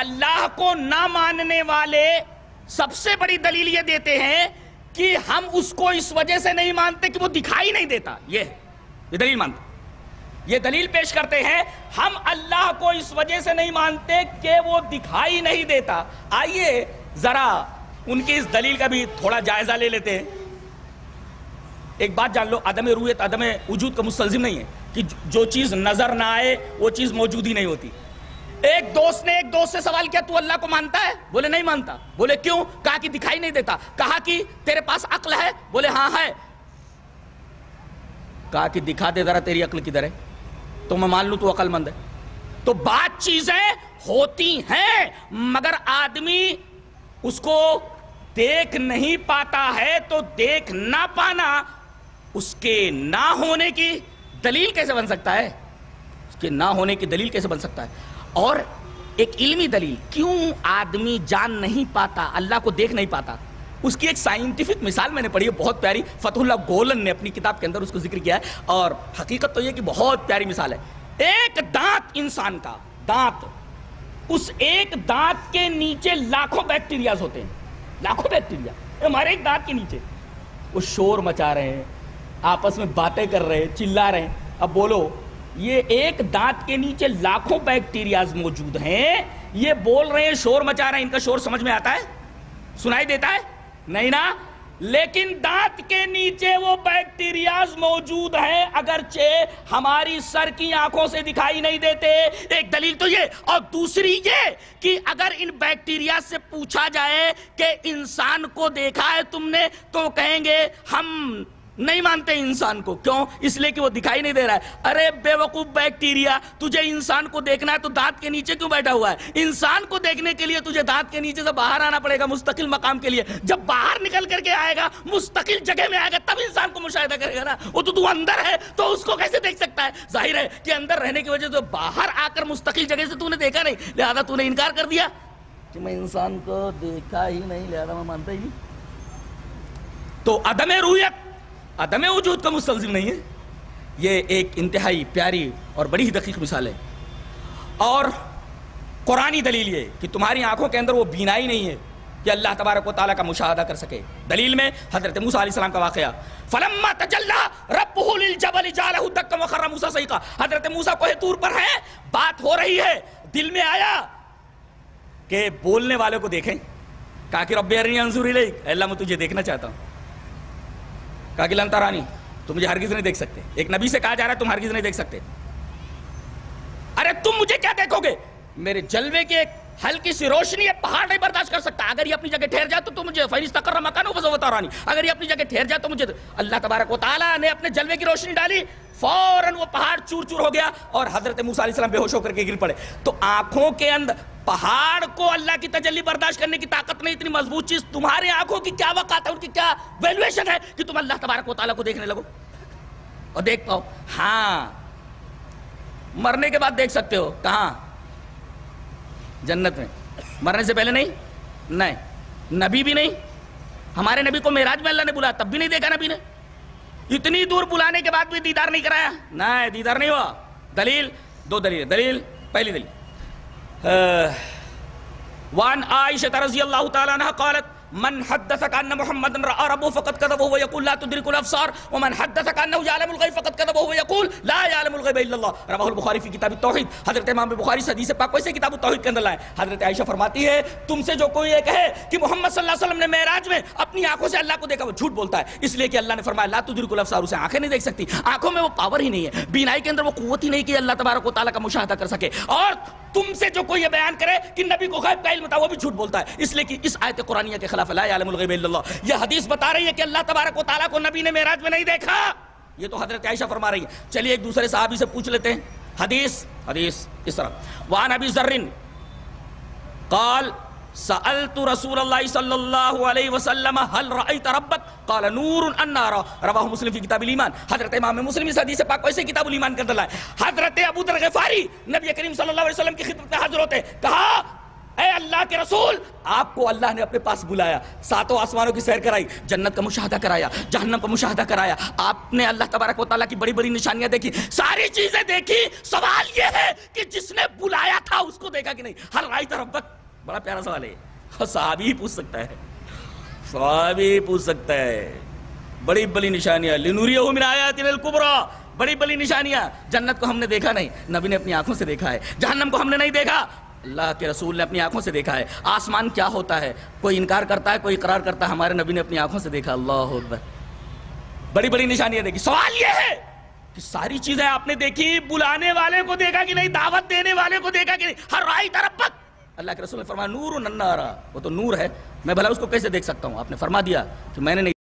اللہ کو نہ ماننے والے سب سے بڑی دلیل یہ دیتے ہیں کہ ہم اس کو اس وجہ سے نہیں مانتے کہ وہ دکھائی نہیں دیتا. یہ دلیل مانتے, یہ دلیل پیش کرتے ہیں ہم اللہ کو اس وجہ سے نہیں مانتے کہ وہ دکھائی نہیں دیتا. آئیے ذرا ان کی اس دلیل کا بھی تھوڑا جائزہ لے لیتے ہیں. ایک بات جان لو, عدم رویت عدم وجود کا مستلزم نہیں ہے کہ جو چیز نظر نہ آئے وہ چیز موجود ہی نہیں ہوتی. ایک دوست نے ایک دوست سے سوال کیا, تو اللہ کو مانتا ہے؟ بولے نہیں مانتا. بولے کیوں؟ کہا کہ دکھائی نہیں دیتا. کہا کہ تیرے پاس عقل ہے؟ بولے ہاں ہے. کہا کہ دکھا دے ذرا تیری عقل کدھر ہے تو میں مان لوں تو عقل مند ہے. تو بات چیزیں ہوتی ہیں مگر آدمی اس کو دیکھ نہیں پاتا ہے, تو دیکھ نہ پانا اس کے نہ ہونے کی دلیل کیسے بن سکتا ہے؟ اس کے نہ ہونے کی دلیل کیسے بن سکتا ہے؟ اور ایک علمی دلیل, کیوں آدمی جان نہیں پاتا, اللہ کو دیکھ نہیں پاتا, اس کی ایک سائنٹیفک مثال میں نے پڑھی ہے بہت پیاری. فتح اللہ گولن نے اپنی کتاب کے اندر اس کو ذکر کیا ہے, اور حقیقت تو یہ کہ بہت پیاری مثال ہے. ایک دانت انسان کا دانت, اس ایک دانت کے نیچے لاکھوں بیکٹیریاز ہوتے ہیں, لاکھوں بیکٹیریا ہمارے ایک دانت کے نیچے. وہ شور مچا رہے ہیں, آپس میں باتیں کر رہے ہیں, چلا رہے ہیں. اب بولو, یہ ایک دانت کے نیچے لاکھوں بیکٹیریاز موجود ہیں, یہ بول رہے ہیں, شور مچا رہے ہیں, ان کا شور سمجھ میں آتا ہے؟ سنائی دیتا ہے؟ نہیں نا. لیکن دانت کے نیچے وہ بیکٹیریاز موجود ہیں اگرچہ ہماری سر کی آنکھوں سے دکھائی نہیں دیتے. ایک دلیل تو یہ, اور دوسری یہ کہ اگر ان بیکٹیریاز سے پوچھا جائے کہ انسان کو دیکھا ہے تم نے, تو کہیں گے ہم نہیں مانتے انسان کو. کیوں؟ اس لیے کہ وہ دکھائی نہیں دے رہا ہے. ارے بے وقوف بیکٹیریا, تجھے انسان کو دیکھنا ہے تو دانت کے نیچے کیوں بیٹھا ہوا ہے؟ انسان کو دیکھنے کے لیے تجھے دانت کے نیچے سے باہر آنا پڑے گا مستقل مقام کے لیے. جب باہر نکل کر کے آئے گا, مستقل جگہ میں آئے گا, تب انسان کو مشاہدہ کرے گا نا. وہ تو اندر ہے تو اس کو کیسے دیکھ سکتا ہے؟ ظاہر ہے کہ اندر رہنے کی وجہ سے باہر آ کر مستقل جگہ سے تو نے دیکھا نہیں, لہذا تو نے انکار کر دیا کہ میں انسان کو دیکھا ہی نہیں, لہذا میں مانتا ہی نہیں. تو عدم رویت عدم وجود کا مستلزم نہیں ہے. یہ ایک انتہائی پیاری اور بڑی ہی دقیق مثال ہے. اور قرآنی دلیل یہ کہ تمہاری آنکھوں کے اندر وہ بینائی نہیں ہے کہ اللہ تبارک و تعالیٰ کا مشاہدہ کر سکے. دلیل میں حضرت موسیٰ علیہ السلام کا واقعہ, فَلَمَّا تَجَلَّى رَبُّهُ لِلْجَبَلِ جَعَلَهُ دَكًّا وَخَرَّ مُوسَىٰ صَعِقًا. حضرت موسیٰ کوہ طور پر ہیں, بات ہو رہی ہے, دل میں آیا کہ بولنے والے کو دیکھیں. کہا کہ رَبِّ أَرِنِي أَنظُرْ إِلَيْكَ, اے اللہ میں تجھے دیکھنا چاہتا ہوں. کہا کہ لن ترانی, تم مجھے ہرگز نہیں دیکھ سکتے. ایک نبی سے کہا جا رہا ہے تم ہرگز نہیں دیکھ سکتے. ارے تم مجھے کیا دیکھو گے؟ میرے جلوے کی ایک ہلکی سی روشنی ہے, پہاڑ نہیں برداشت کر سکتا. اگر یہ اپنی جگہ ٹھہر جائے تو مجھے فَإِنِ اسْتَقَرَّ مَكَانُهُ فَسَوْفَ تَرَانِي, اگر یہ اپنی جگہ ٹھہر جائے تو مجھے. اللہ تبارک و تعالیٰ نے اپنے جلوے کی روشنی ڈالی, فوراً وہ پہاڑ چور چور ہو گیا اور حضرت موسیٰ علیہ السلام بے ہوش ہو کر کے گر پڑے. تو آنکھوں کے اندر پہاڑ کو اللہ کی تجلی برداشت کرنے کی طاقت نہیں, اتنی مضبوط چیز. تمہارے آنکھوں کی کیا وقت ہے, ان کی کیا ویلیویشن ہے کہ تم اللہ تبارک و تعالیٰ کو دیکھنے لگو اور دیکھ پاؤ؟ ہاں, مرنے کے بعد دیکھ سکتے ہو. کہاں؟ جنت میں. مرنے سے پہلے نہیں. نہیں, نبی بھی نہیں. ہمارے نبی کو معراج میں اللہ نے بلایا, تب بھی نہیں دیکھا نبی نے. اتنی دور بلانے کے بعد بھی دیدار نہیں کرایا. نہیں, دیدار نہیں ہوا. دلیل دو دلیل. دلیل پہلی دلیل, وان عائشہ رضی اللہ تعالی عنہ قالت من حدثك ان محمد راى ربه فقد كذب وهو يقول لا تدرك الابصار ومن حدثك انه يعلم الغيب فقد كذب وهو يقول لا يعلم الغيب الا الله. رواه البخاری فی کتاب التوحید. حضرت امام بخاری حدیث پاک کو اسے کتاب التوحید کے اندر لائے. حضرت عائشہ فرماتی ہے تم سے جو کوئی یہ کہے کہ محمد صلی اللہ علیہ وسلم نے معراج میں اپنی آنکھوں سے اللہ کو دیکھا, وہ جھوٹ بولتا ہے. اس لیے کہ اللہ نے فرمایا لا تدرك الابصار, اسے آنکھیں نہیں دیکھ سکتی. آنکھوں میں وہ پاور ہی نہیں ہے, بینائی کے اندر وہ قوت ہی نہیں کہ اللہ تبارک و تعالیٰ کا مشاہدہ کر سکے. اور تم سے جو کوئی یہ بیان کرے کہ نبی کو غیب کا علم تھا, وہ بھی جھوٹ بولتا ہے. اس لیے کہ اس آیت قرآنیہ کے خلاف لا یعلم الغیب الا اللہ. یہ حدیث بتا رہی ہے کہ اللہ تبارک و تعالیٰ کو نبی نے معراج میں نہیں دیکھا. یہ تو حضرت عائشہ فرما رہی ہے. چلیے ایک دوسرے صحابی سے پوچھ لیتے ہیں. حدیث اس طرح, وعن ابی ذر قال سألت رسول اللہ صلی اللہ علیہ وسلم هل رأيت ربك قال نور النار. رواہ مسلم فی کتاب الایمان. حضرت امام مسلم اس حدیث پاک کو اسے کتاب الایمان کے اندر لائے. حضرت ابو ذر غفاری نبی کریم صلی اللہ علیہ وسلم کی خدمت میں حاضر ہوتے, کہا اے اللہ اللہ کے رسول آپ کو اللہ نے اپنے پاس بلایا، ساتوں آسمانوں کی سیر کرائی، جنت کا مشاہدہ کرایا، جہنم کا مشاہدہ کرایا، آپ نے اللہ تبارک و تعالیٰ کی بڑی بڑی نشانیاں دیکھی، ساری چیزیں دیکھی. سوال یہ ہے کہ جس نے بلایا تھا اس کو دیکھا کہ نہیں؟ ہر رأیت ربک، بڑا پیارا سوال ہے، صحابی ہی پوچھ سکتا ہے، صحابی پوچھ سکتا ہے. بڑی بڑی نشانیاں، لنوریہ من آیاتنا الکبریٰ، بڑی بڑی نشانیاں. جنت کو ہم نے دیکھا نہیں، نبی نے اپنی آنکھوں سے دیکھا ہے. جہنم کو ہم نے نہیں دیکھا، اللہ کے رسول نے اپنی آنکھوں سے دیکھا ہے. آسمان کیا ہوتا ہے، کوئی انکار کرتا ہے، کوئی اقرار کرتا ہے، ہمارے نبی نے اپنی آنکھوں سے دیکھا. اللہ اکبر، بڑی بڑی نشانیاں دیکھی. سوال یہ ہے کہ ساری چیزیں آپ نے دیکھی، بلانے والے کو دیکھا کہ نہیں؟ دعوت دینے والے کو دیکھا کہ نہیں؟ ہر رأیت ربک، اللہ کے رسول نے فرمایا نور ننارا، وہ تو نور ہے، میں بھلا اس کو کیسے دیکھ سکتا ہوں؟ آپ نے فرما دیا کہ میں نے نہیں